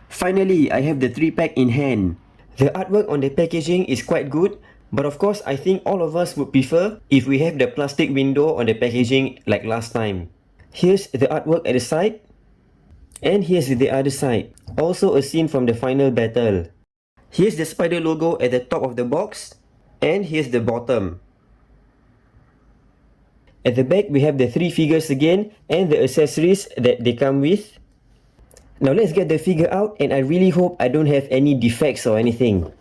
Finally, I have the 3-pack in hand. The artwork on the packaging is quite good, but of course I think all of us would prefer if we have the plastic window on the packaging like last time. Here's the artwork at the side, and here's the other side. Also a scene from the final battle. Here's the spider logo at the top of the box, and here's the bottom. At the back we have the 3 figures again and the accessories that they come with. Now let's get the figure out, and I really hope I don't have any defects or anything.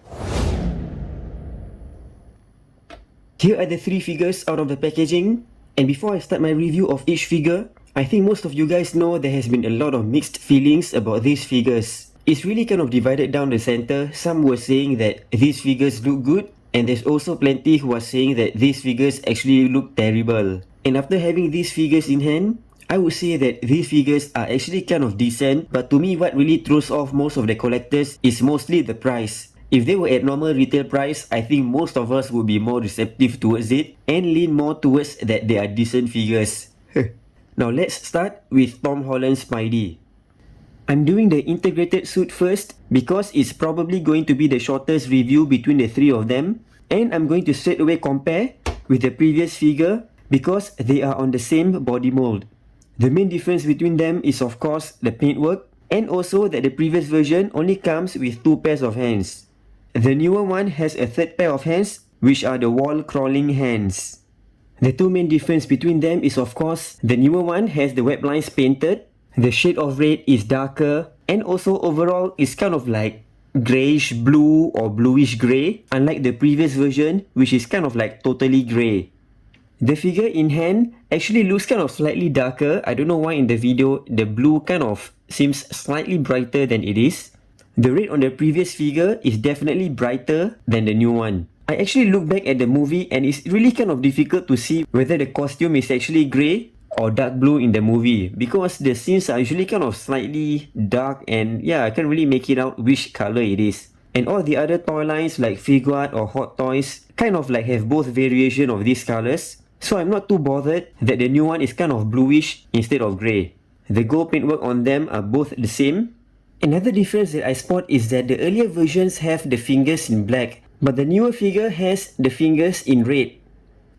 Here are the 3 figures out of the packaging, and before I start my review of each figure, I think most of you guys know there has been a lot of mixed feelings about these figures. It's really kind of divided down the center. Some were saying that these figures look good, and there's also plenty who are saying that these figures actually look terrible. And after having these figures in hand, I would say that these figures are actually kind of decent, but to me what really throws off most of the collectors is mostly the price. If they were at normal retail price, I think most of us would be more receptive towards it and lean more towards that they are decent figures. Now let's start with Tom Holland's Spidey. I'm doing the integrated suit first because it's probably going to be the shortest review between the 3 of them, and I'm going to straight away compare with the previous figure because they are on the same body mold. The main difference between them is of course the paintwork, and also that the previous version only comes with 2 pairs of hands. The newer one has a 3rd pair of hands, which are the wall crawling hands. The 2 main difference between them is of course the newer one has the web lines painted, the shade of red is darker, and also overall it's kind of like greyish blue or bluish grey, unlike the previous version which is kind of like totally grey. The figure in hand actually looks kind of slightly darker. I don't know why in the video the blue kind of seems slightly brighter than it is. The red on the previous figure is definitely brighter than the new one. I actually look back at the movie and it's really kind of difficult to see whether the costume is actually grey or dark blue in the movie, because the scenes are usually kind of slightly dark and yeah, I can't really make it out which color it is. And all the other toy lines like Figuart or Hot Toys kind of like have both variation of these colors. So I'm not too bothered that the new one is kind of bluish instead of grey. The gold paintwork on them are both the same. Another difference that I spot is that the earlier versions have the fingers in black, but the newer figure has the fingers in red,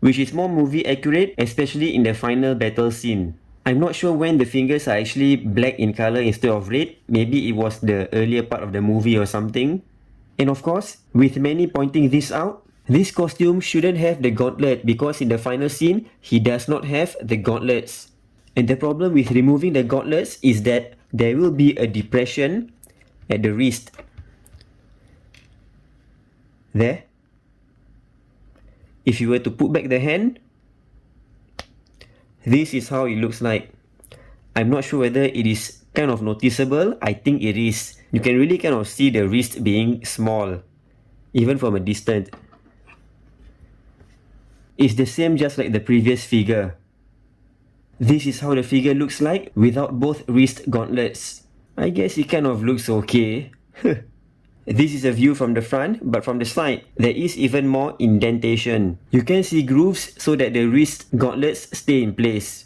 which is more movie accurate, especially in the final battle scene. I'm not sure when the fingers are actually black in color instead of red. Maybe it was the earlier part of the movie or something. And of course, with many pointing this out, this costume shouldn't have the gauntlet because in the final scene, he does not have the gauntlets. And the problem with removing the gauntlets is that there will be a depression at the wrist. There. If you were to put back the hand, this is how it looks like. I'm not sure whether it is kind of noticeable. I think it is. You can really kind of see the wrist being small, even from a distance. It's the same just like the previous figure. This is how the figure looks like without both wrist gauntlets. I guess it kind of looks okay. This is a view from the front, but from the side, there is even more indentation. You can see grooves so that the wrist gauntlets stay in place.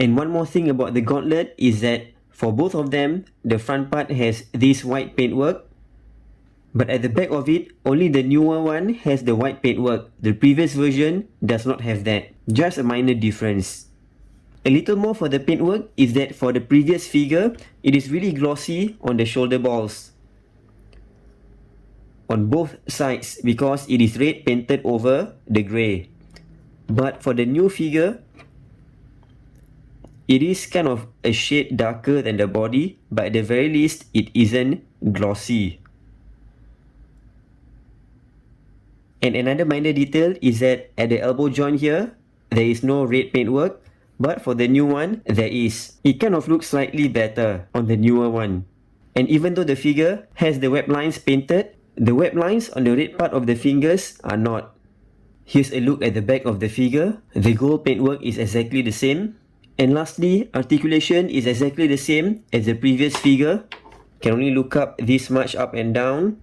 And one more thing about the gauntlet is that for both of them, the front part has this white paintwork, but at the back of it, only the newer one has the white paintwork. The previous version does not have that. Just a minor difference. A little more for the paintwork is that for the previous figure, it is really glossy on the shoulder balls, on both sides, because it is red painted over the grey. But for the new figure, it is kind of a shade darker than the body, but at the very least, it isn't glossy. And another minor detail is that at the elbow joint here, there is no red paintwork, but for the new one, there is. It kind of looks slightly better on the newer one. And even though the figure has the web lines painted, the web lines on the red part of the fingers are not. Here's a look at the back of the figure. The gold paintwork is exactly the same. And lastly, articulation is exactly the same as the previous figure. Can only look up this much up and down.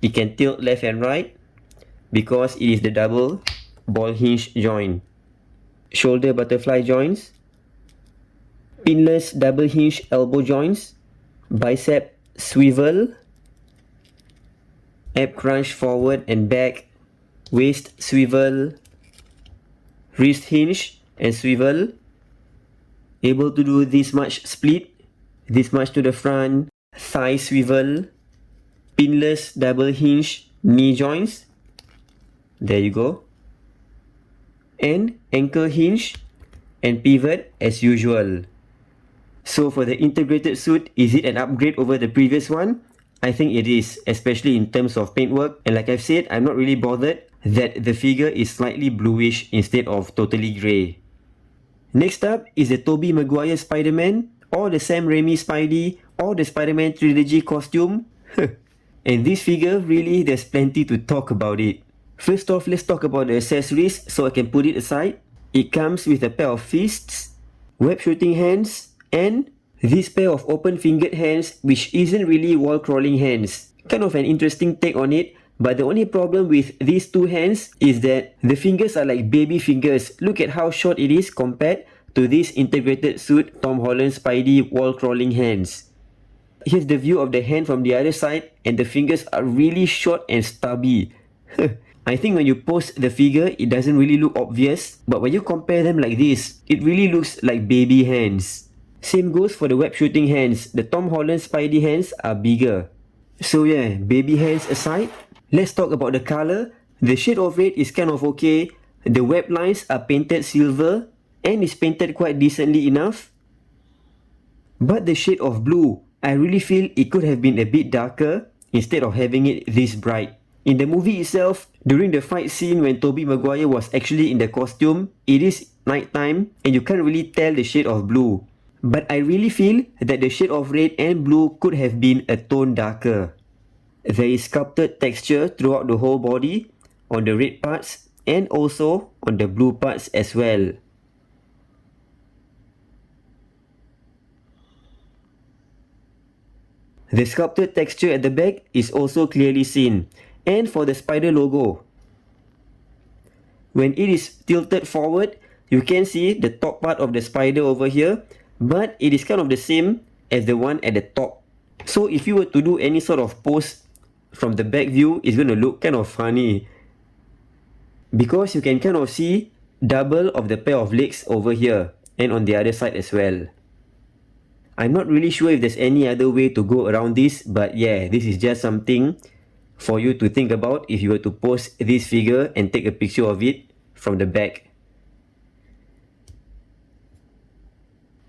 It can tilt left and right because it is the double ball hinge joint. Shoulder butterfly joints. Pinless double hinge elbow joints. bicep swivel, ab crunch forward and back, waist swivel, wrist hinge and swivel, able to do this much split, this much to the front, thigh swivel, pinless double hinge knee joints, there you go, and ankle hinge and pivot as usual. So for the integrated suit, is it an upgrade over the previous one? I think it is, especially in terms of paintwork, and like I've said, I'm not really bothered that the figure is slightly bluish instead of totally grey. Next up is the Tobey Maguire Spider-Man, or the Sam Raimi Spidey, or the Spider-Man trilogy costume. And this figure, really, there's plenty to talk about it. First off, let's talk about the accessories so I can put it aside. It comes with a pair of fists, web shooting hands, and this pair of open fingered hands, which isn't really wall crawling hands. Kind of an interesting take on it, but the only problem with these two hands is that the fingers are like baby fingers. Look at how short it is compared to this integrated suit Tom Holland Spidey wall crawling hands. Here's the view of the hand from the other side, and the fingers are really short and stubby. I think when you pose the figure, it doesn't really look obvious, but when you compare them like this, it really looks like baby hands. Same goes for the web shooting hands. The Tom Holland Spidey hands are bigger. So yeah, baby hands aside, let's talk about the color. The shade of red is kind of okay. The web lines are painted silver and is painted quite decently enough. But the shade of blue, I really feel it could have been a bit darker instead of having it this bright. In the movie itself, during the fight scene when Tobey Maguire was actually in the costume, it is nighttime and you can't really tell the shade of blue. But I really feel that the shade of red and blue could have been a tone darker. There is sculpted texture throughout the whole body, on the red parts and also on the blue parts as well. The sculpted texture at the back is also clearly seen, and for the spider logo. When it is tilted forward, you can see the top part of the spider over here, but it is kind of the same as the one at the top. So if you were to do any sort of pose from the back view, it's going to look kind of funny, because you can kind of see double of the pair of legs over here and on the other side as well. I'm not really sure if there's any other way to go around this, but yeah, this is just something for you to think about if you were to pose this figure and take a picture of it from the back.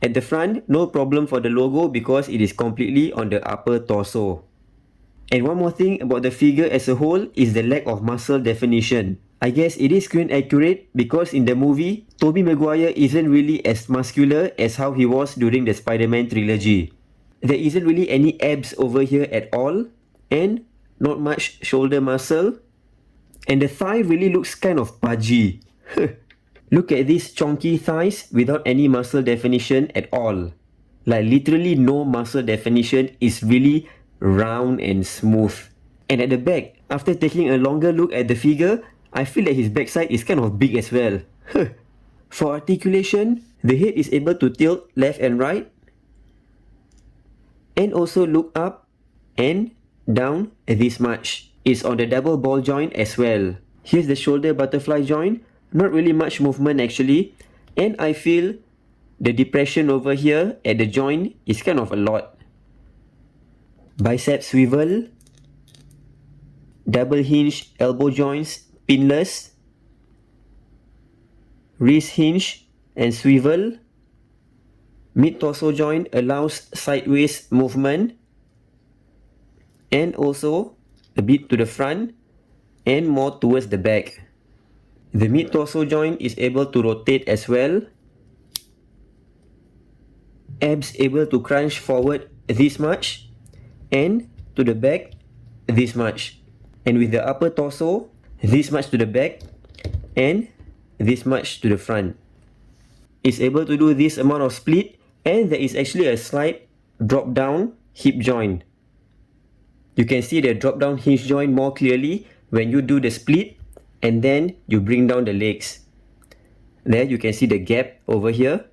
At the front, no problem for the logo because it is completely on the upper torso. And one more thing about the figure as a whole is the lack of muscle definition. I guess it is screen accurate because in the movie, Tobey Maguire isn't really as muscular as how he was during the Spider-Man trilogy. There isn't really any abs over here at all, and not much shoulder muscle, and the thigh really looks kind of pudgy. Look at these chunky thighs without any muscle definition at all. Like literally no muscle definition, is really round and smooth. And at the back, after taking a longer look at the figure, I feel that his backside is kind of big as well. For articulation, the head is able to tilt left and right, and also look up and down this much. It's on the double ball joint as well. Here's the shoulder butterfly joint. Not really much movement actually, and I feel the depression over here at the joint is kind of a lot. Bicep swivel, double hinge elbow joints, pinless, wrist hinge and swivel. Mid torso joint allows sideways movement, and also a bit to the front and more towards the back. The mid torso joint is able to rotate as well. Abs able to crunch forward this much and to the back this much. And with the upper torso, this much to the back and this much to the front. It's able to do this amount of split, and there is actually a slight drop down hip joint. You can see the drop down hinge joint more clearly when you do the split and then you bring down the legs. There you can see the gap over here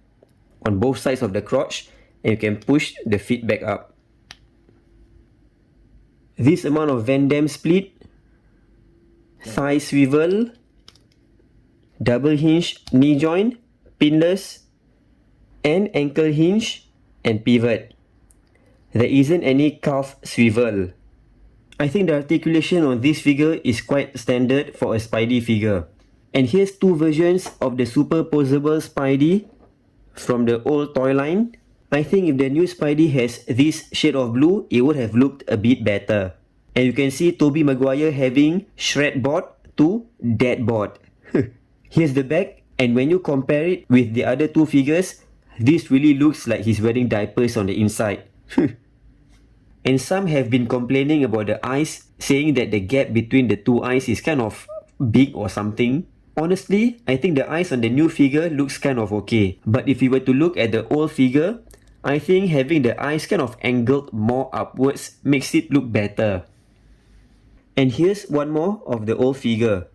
on both sides of the crotch, and you can push the feet back up. this amount of Van Damme split, thigh swivel, double hinge knee joint, pinless, and ankle hinge and pivot. There isn't any calf swivel. I think the articulation on this figure is quite standard for a Spidey figure. And here's two versions of the super poseable Spidey from the old toy line. I think if the new Spidey has this shade of blue, it would have looked a bit better. And you can see Tobey Maguire having shred board to dead board. Here's the back, and when you compare it with the other two figures, this really looks like he's wearing diapers on the inside. And some have been complaining about the eyes, saying that the gap between the two eyes is kind of big or something. Honestly, I think the eyes on the new figure looks kind of okay. But if you were to look at the old figure, I think having the eyes kind of angled more upwards makes it look better. And here's one more of the old figure.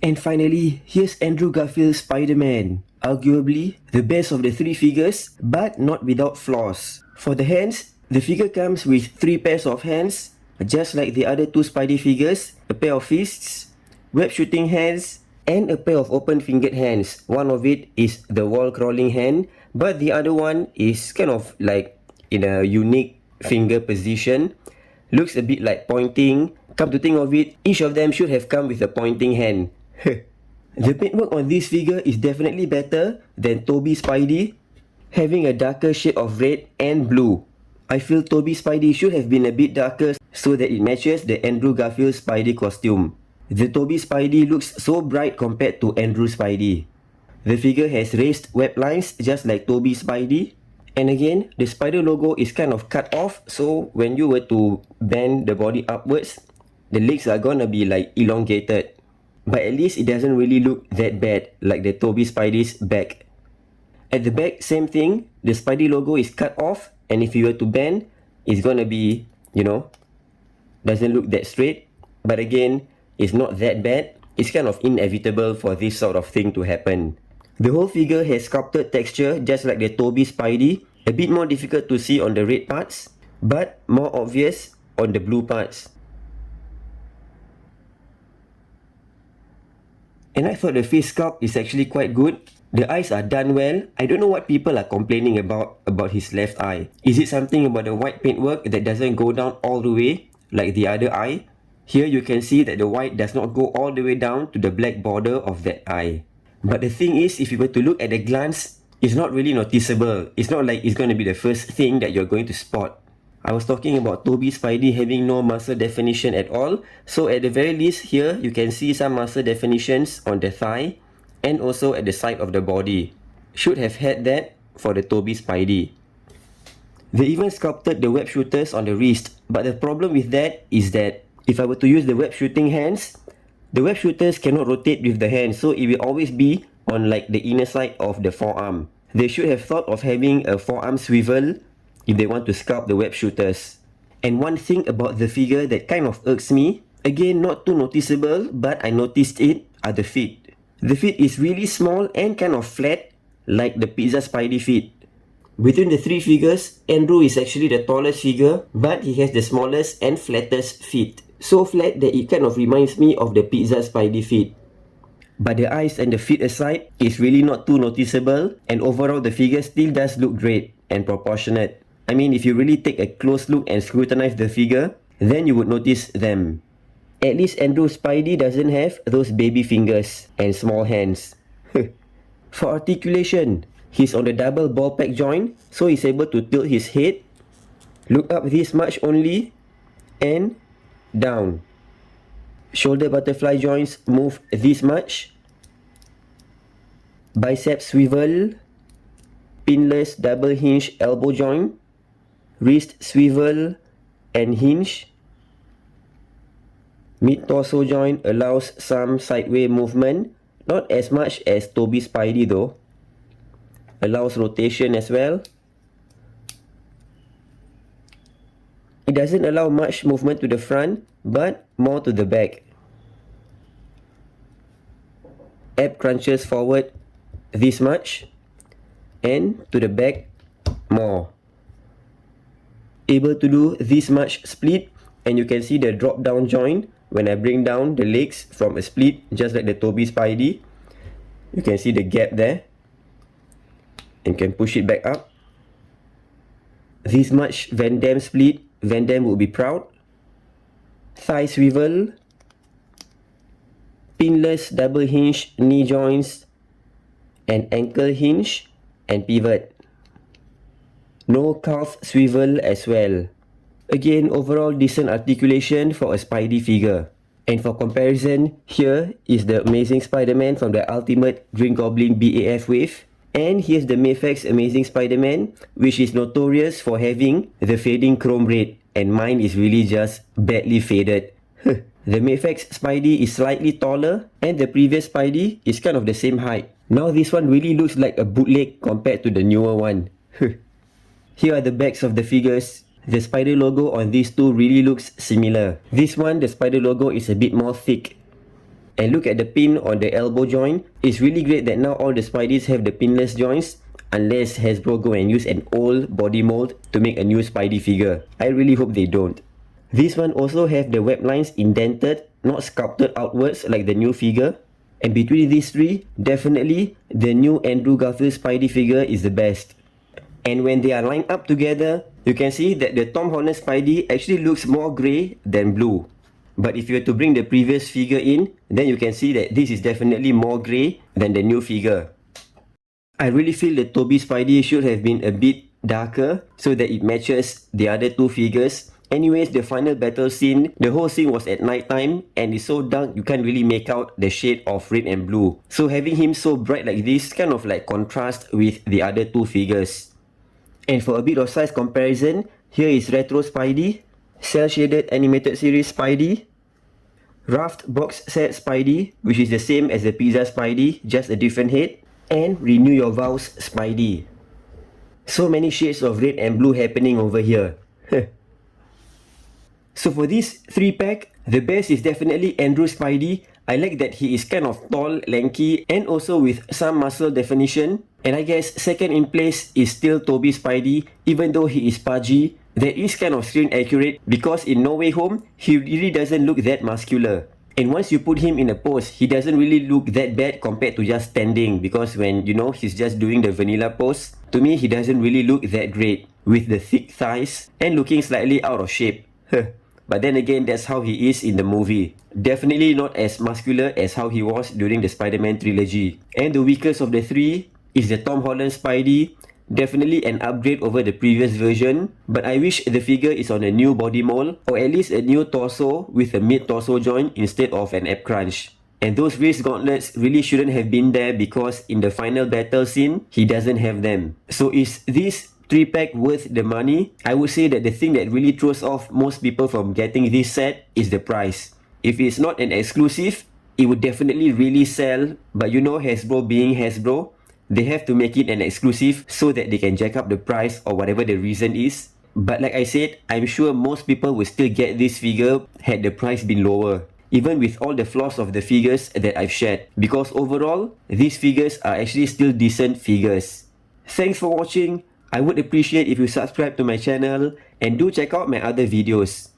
And finally, here's Andrew Garfield's Spider-Man. Arguably, the best of the three figures, but not without flaws. For the hands, the figure comes with 3 pairs of hands, just like the other two Spidey figures, a pair of fists, web shooting hands, and a pair of open-fingered hands. One of it is the wall-crawling hand, but the other one is kind of like in a unique finger position. Looks a bit like pointing. Come to think of it, each of them should have come with a pointing hand. The paintwork on this figure is definitely better than Tobey's Spidey, having a darker shade of red and blue. I feel Tobey's Spidey should have been a bit darker so that it matches the Andrew Garfield Spidey costume. The Tobey Spidey looks so bright compared to Andrew Spidey. The figure has raised web lines just like Tobey Spidey. And again, the spider logo is kind of cut off, so when you were to bend the body upwards, the legs are gonna be like elongated. But at least it doesn't really look that bad like the Tobey Spidey's back. At the back, same thing, the Spidey logo is cut off, and if you were to bend, it's gonna be, doesn't look that straight. But again, it's not that bad. It's kind of inevitable for this sort of thing to happen. The whole figure has sculpted texture just like the Tobey Spidey, a bit more difficult to see on the red parts, but more obvious on the blue parts. And I thought the face sculpt is actually quite good. The eyes are done well. I don't know what people are complaining about his left eye. Is it something about the white paintwork that doesn't go down all the way like the other eye? Here you can see that the white does not go all the way down to the black border of that eye. But the thing is, if you were to look at a glance, it's not really noticeable. It's not like it's going to be the first thing that you're going to spot. I was talking about Tobey Spidey having no muscle definition at all. So at the very least here, you can see some muscle definitions on the thigh and also at the side of the body. Should have had that for the Tobey Spidey. They even sculpted the web shooters on the wrist. But the problem with that is that if I were to use the web shooting hands, the web shooters cannot rotate with the hands, so it will always be on like the inner side of the forearm. They should have thought of having a forearm swivel if they want to sculpt the web shooters. And one thing about the figure that kind of irks me, again not too noticeable, but I noticed it, are the feet. The feet is really small and kind of flat, like the Pizza Spidey feet. Between the three figures, Andrew is actually the tallest figure, but he has the smallest and flattest feet. So flat that it kind of reminds me of the Pizza Spidey feet. But the eyes and the feet aside, it's really not too noticeable, and overall the figure still does look great and proportionate. I mean, if you really take a close look and scrutinize the figure, then you would notice them. At least Andrew Spidey doesn't have those baby fingers and small hands. For articulation, he's on the double ball peg joint, so he's able to tilt his head, look up this much only, and down. Shoulder butterfly joints move this much. Bicep swivel, pinless double hinge elbow joint, wrist swivel and hinge. Mid-torso joint allows some sideways movement, not as much as Tobey Spidey though. Allows rotation as well. It doesn't allow much movement to the front, but more to the back. Ab crunches forward this much, and to the back more. able to do this much split, and you can see the drop down joint when I bring down the legs from a split, just like the Tobey Spidey. You can see the gap there, and can push it back up. This much Van Damme split, Van Damme would be proud. Thigh swivel, pinless double hinge knee joints, and ankle hinge and pivot. No calf swivel as well. Again, overall decent articulation for a Spidey figure. And for comparison, here is the Amazing Spider-Man from the Ultimate Green Goblin BAF wave. And here's the Mafex Amazing Spider-Man, which is notorious for having the fading chrome red. And mine is really just badly faded. The Mafex Spidey is slightly taller, and the previous Spidey is kind of the same height. Now this one really looks like a bootleg compared to the newer one. Here are the backs of the figures. The spider logo on these two really looks similar. This one, the spider logo is a bit more thick. And look at the pin on the elbow joint. It's really great that now all the Spideys have the pinless joints, unless Hasbro go and use an old body mold to make a new Spidey figure. I really hope they don't. This one also have the web lines indented, not sculpted outwards like the new figure. And between these three, definitely the new Andrew Garfield Spidey figure is the best. And when they are lined up together, you can see that the Tom Holland Spidey actually looks more grey than blue. But if you were to bring the previous figure in, then you can see that this is definitely more grey than the new figure. I really feel the Tobey Spidey should have been a bit darker so that it matches the other two figures. Anyways, the final battle scene, the whole scene was at night time and it's so dark you can't really make out the shade of red and blue. So having him so bright like this kind of like contrast with the other two figures. And for a bit of size comparison, here is Retro Spidey, Cell Shaded Animated Series Spidey, Raft Box Set Spidey, which is the same as the Pizza Spidey, just a different head, and Renew Your Vows Spidey. So many shades of red and blue happening over here. So for this 3-pack, the best is definitely Andrew Spidey. I like that he is kind of tall, lanky, and also with some muscle definition. And I guess second in place is still Tobey Spidey, even though he is pudgy. That is kind of screen accurate because in No Way Home, he really doesn't look that muscular. And once you put him in a pose, he doesn't really look that bad compared to just standing, because when, you know, he's just doing the vanilla pose, to me he doesn't really look that great with the thick thighs and looking slightly out of shape. But then again, that's how he is in the movie. Definitely not as muscular as how he was during the Spider-Man trilogy. And the weakest of the three is the Tom Holland Spidey. Definitely an upgrade over the previous version, but I wish the figure is on a new body mold or at least a new torso with a mid-torso joint instead of an ab crunch. And those wrist gauntlets really shouldn't have been there because in the final battle scene, he doesn't have them. So is this 3-pack worth the money? I would say that the thing that really throws off most people from getting this set is the price. If it's not an exclusive, it would definitely really sell, but you know, Hasbro being Hasbro, they have to make it an exclusive so that they can jack up the price or whatever the reason is. But like I said, I'm sure most people will still get this figure had the price been lower, even with all the flaws of the figures that I've shared, because overall, these figures are actually still decent figures. Thanks for watching. I would appreciate if you subscribe to my channel and do check out my other videos.